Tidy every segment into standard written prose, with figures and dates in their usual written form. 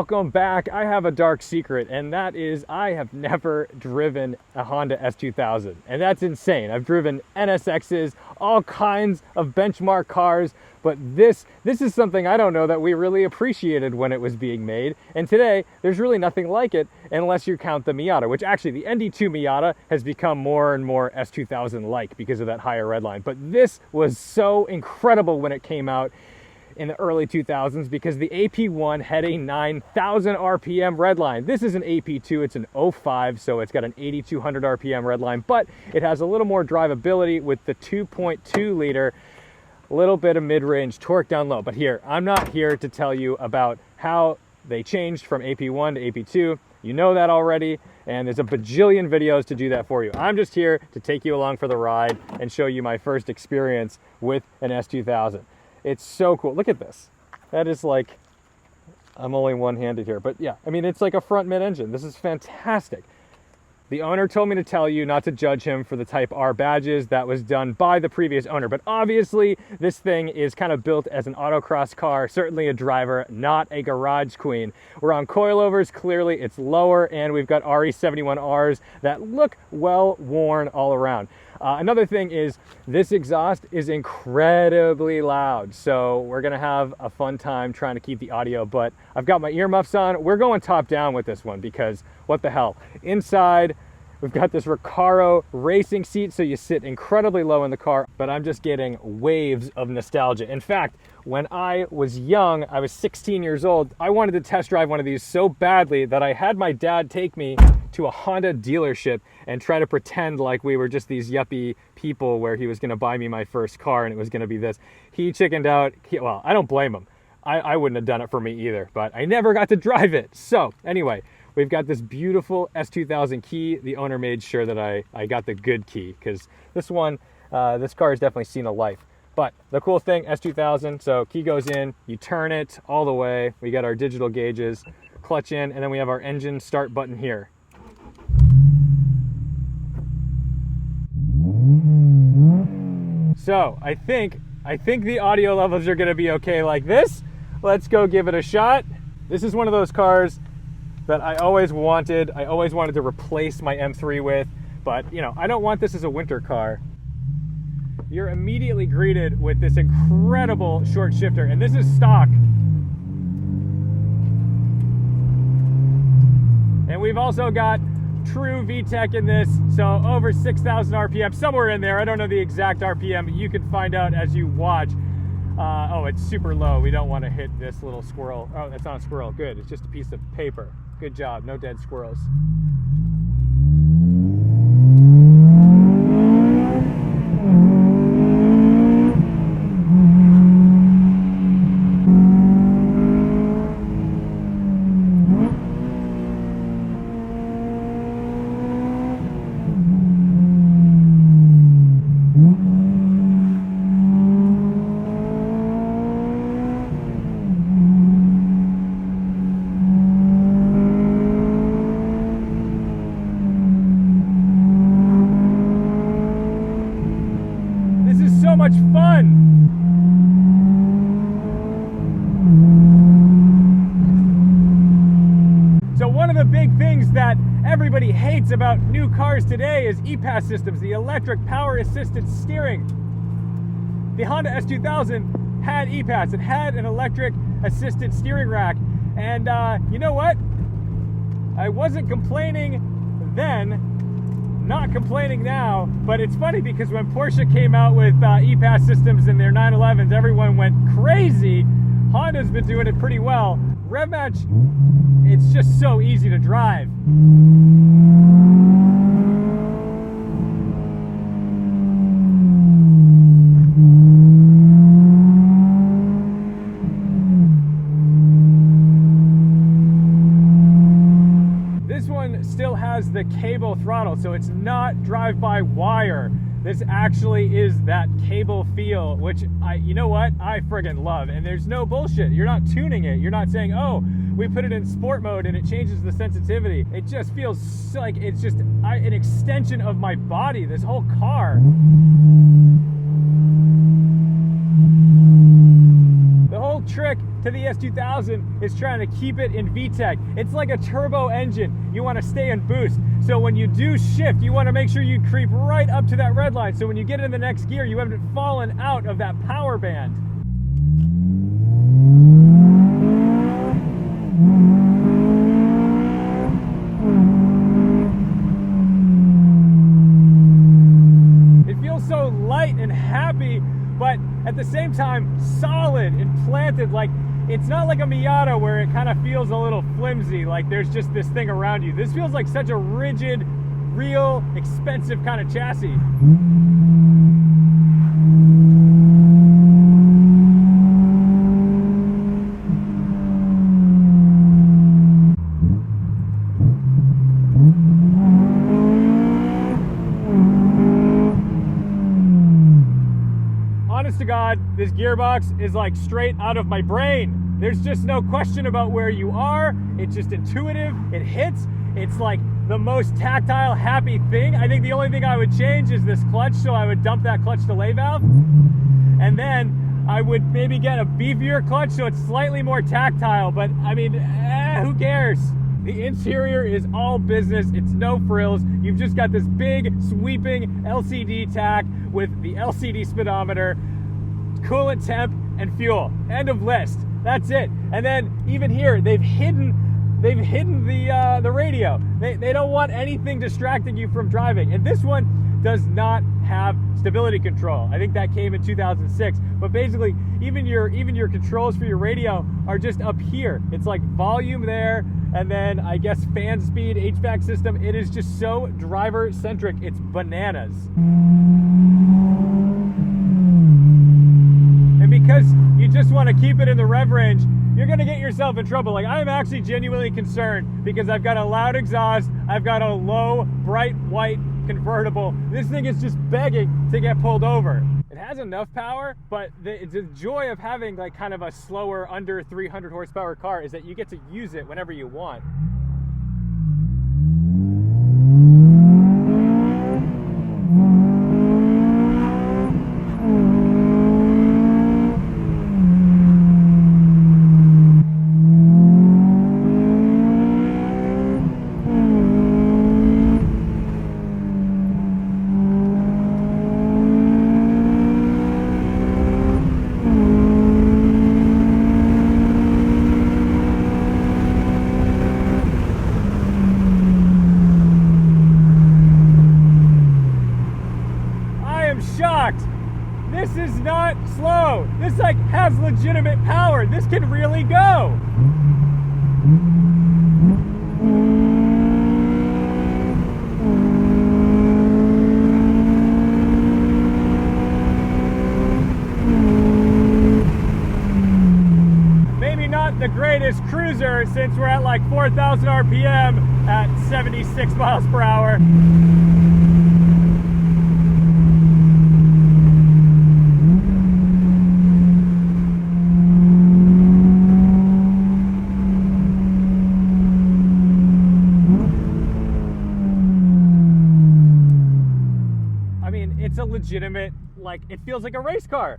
welcome back. I have a dark secret, and that is I have never driven a Honda S2000, and that's insane. I've driven NSXs, all kinds of benchmark cars, but this is something I don't know that we really appreciated when it was being made, and today there's really nothing like it unless you count the Miata, which actually the ND2 Miata has become more and more S2000-like because of that higher redline, but this was so incredible when it came out in the early 2000s because the AP1 had a 9,000 RPM redline. This is an AP2, it's an 05, so it's got an 8,200 RPM redline, but it has a little more drivability with the 2.2 liter, a little bit of mid-range torque down low. But here, I'm not here to tell you about how they changed from AP1 to AP2. You know that already, and there's a bajillion videos to do that for you. I'm just here to take you along for the ride and show you my first experience with an S2000. It's so cool. Look at this. That is like, I'm only one-handed here, but yeah, I mean, it's like a front mid-engine. This is fantastic. The owner told me to tell you not to judge him for the Type R badges. That was done by the previous owner, but obviously this thing is kind of built as an autocross car, certainly a driver, not a garage queen. We're on coilovers, clearly it's lower, and we've got RE71Rs that look well worn all around. Another thing is this exhaust is incredibly loud, so we're gonna have a fun time trying to keep the audio, but I've got my earmuffs on. We're going top down with this one because what the hell. Inside, we've got this Recaro racing seat, so you sit incredibly low in the car, but I'm just getting waves of nostalgia. In fact, when I was young, I was 16 years old, I wanted to test drive one of these so badly that I had my dad take me to a Honda dealership and try to pretend like we were just these yuppie people where he was going to buy me my first car and it was going to be this. He chickened out. Well, I don't blame him. I wouldn't have done it for me either, but I never got to drive it. So anyway, we've got this beautiful S2000 key. The owner made sure that I got the good key because this one, this car has definitely seen a life. But the cool thing, S2000, so key goes in, you turn it all the way. We got our digital gauges, clutch in, and then we have our engine start button here. So I think the audio levels are gonna be okay like this. Let's go give it a shot. This is one of those cars that I always wanted to replace my M3 with, but you know, I don't want this as a winter car. You're immediately greeted with this incredible short shifter, and this is stock. And we've also got true VTEC in this, so over 6,000 RPM, somewhere in there. I don't know the exact RPM, but you can find out as you watch. Oh, it's super low. We don't want to hit this little squirrel. Oh, that's not a squirrel. Good. It's just a piece of paper. Good job. No dead squirrels. So much fun. So one of the big things that everybody hates about new cars today is EPAS systems, the electric power assisted steering. The Honda S2000 had EPAS, it had an electric assisted steering rack, and you know what? I wasn't complaining then, not complaining now, but it's funny because when Porsche came out with EPAS systems in their 911s, everyone went crazy. Honda's been doing it pretty well. Rev Match, it's just so easy to drive. Still has the cable throttle, so it's not drive-by-wire. This actually is that cable feel, which you know what, I friggin' love. And there's no bullshit. You're not tuning it. You're not saying, oh, we put it in sport mode and it changes the sensitivity. It just feels like it's just an extension of my body, this whole car. The whole trick to the S2000 is trying to keep it in VTEC. It's like a turbo engine. You want to stay in boost. So when you do shift, you want to make sure you creep right up to that red line. So when you get in the next gear, you haven't fallen out of that power band. It feels so light and happy, but at the same time solid and planted. Like, it's not like a Miata where it kind of feels a little flimsy, like there's just this thing around you. This feels like such a rigid, real, expensive kind of chassis. Honest to God, this gearbox is like straight out of my brain. There's just no question about where you are. It's just intuitive, it hits. It's like the most tactile, happy thing. I think the only thing I would change is this clutch, so I would dump that clutch delay valve. And then I would maybe get a beefier clutch so it's slightly more tactile, but I mean, who cares? The interior is all business, it's no frills. You've just got this big, sweeping LCD tack with the LCD speedometer, coolant temp, and fuel. End of list. That's it. And then even here, they've hidden the radio. They don't want anything distracting you from driving. And this one does not have stability control. I think that came in 2006. But basically, even your controls for your radio are just up here. It's like volume there, and then I guess fan speed, HVAC system. It is just so driver centric. It's bananas. And because you just want to keep it in the rev range, you're going to get yourself in trouble. Like, I am actually genuinely concerned because I've got a loud exhaust, I've got a low, bright white convertible. This thing is just begging to get pulled over. It has enough power, but the joy of having like kind of a slower, under 300 horsepower car is that you get to use it whenever you want. This is not slow. This like has legitimate power. This can really go. Maybe not the greatest cruiser since we're at like 4,000 RPM at 76 miles per hour. It's a legitimate, like, it feels like a race car.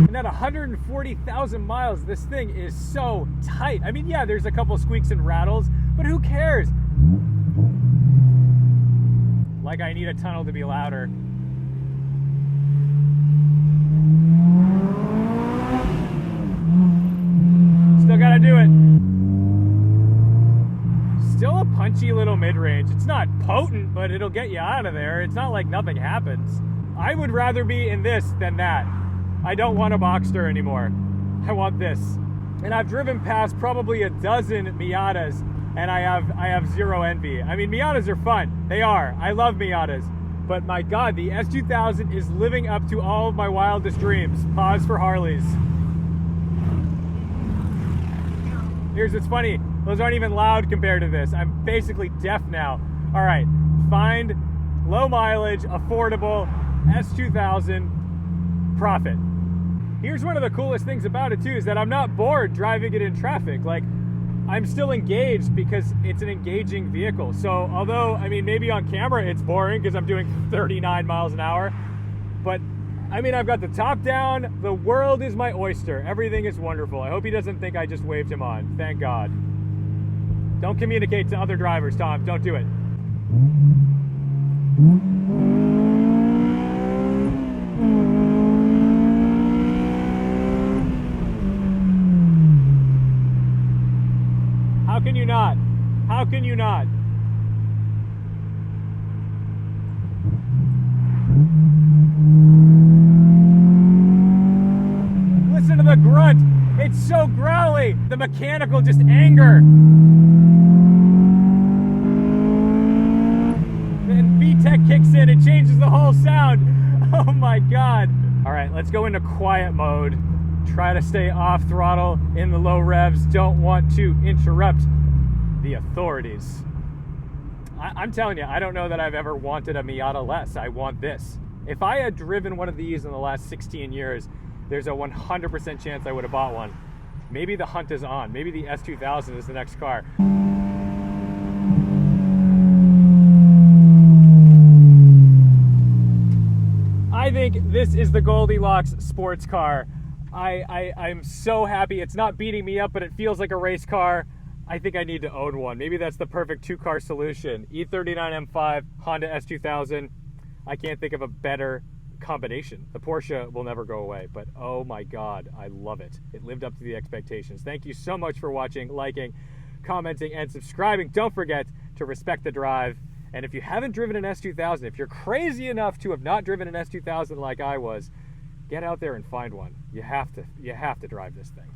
And at 140,000 miles, this thing is so tight. I mean, yeah, there's a couple squeaks and rattles, but who cares? Like, I need a tunnel to be louder. Still gotta do it. Still a punchy little mid-range. It's not potent, but it'll get you out of there. It's not like nothing happens. I would rather be in this than that. I don't want a Boxster anymore. I want this. And I've driven past probably a dozen Miatas, and I have zero envy. I mean, Miatas are fun. They are. I love Miatas. But my God, the S2000 is living up to all of my wildest dreams. Pause for Harleys. Here's what's funny. Those aren't even loud compared to this. I'm basically deaf now. All right, find low mileage, affordable S2000 profit. Here's one of the coolest things about it too, is that I'm not bored driving it in traffic. Like, I'm still engaged because it's an engaging vehicle. So although, I mean, maybe on camera it's boring because I'm doing 39 miles an hour, but I mean, I've got the top down. The world is my oyster. Everything is wonderful. I hope he doesn't think I just waved him on. Thank God. Don't communicate to other drivers, Tom. Don't do it. How can you not? How can you not? Listen to the grunt. It's so growly. The mechanical just anger. Then V-Tech kicks in. It changes the whole sound. Oh my God. All right, let's go into quiet mode. Try to stay off throttle in the low revs. Don't want to interrupt the authorities. I'm telling you, I don't know that I've ever wanted a Miata less. I want this. If I had driven one of these in the last 16 years, there's a 100% chance I would have bought one. Maybe the hunt is on. Maybe the S2000 is the next car. I think this is the Goldilocks sports car. I'm so happy. It's not beating me up, but it feels like a race car. I think I need to own one. Maybe that's the perfect two-car solution. E39 M5, Honda S2000. I can't think of a better combination. The Porsche will never go away, but oh my God, I love it. It lived up to the expectations. Thank you so much for watching, liking, commenting, and subscribing. Don't forget to respect the drive. And if you haven't driven an S2000, if you're crazy enough to have not driven an S2000 like I was, get out there and find one. You have to drive this thing.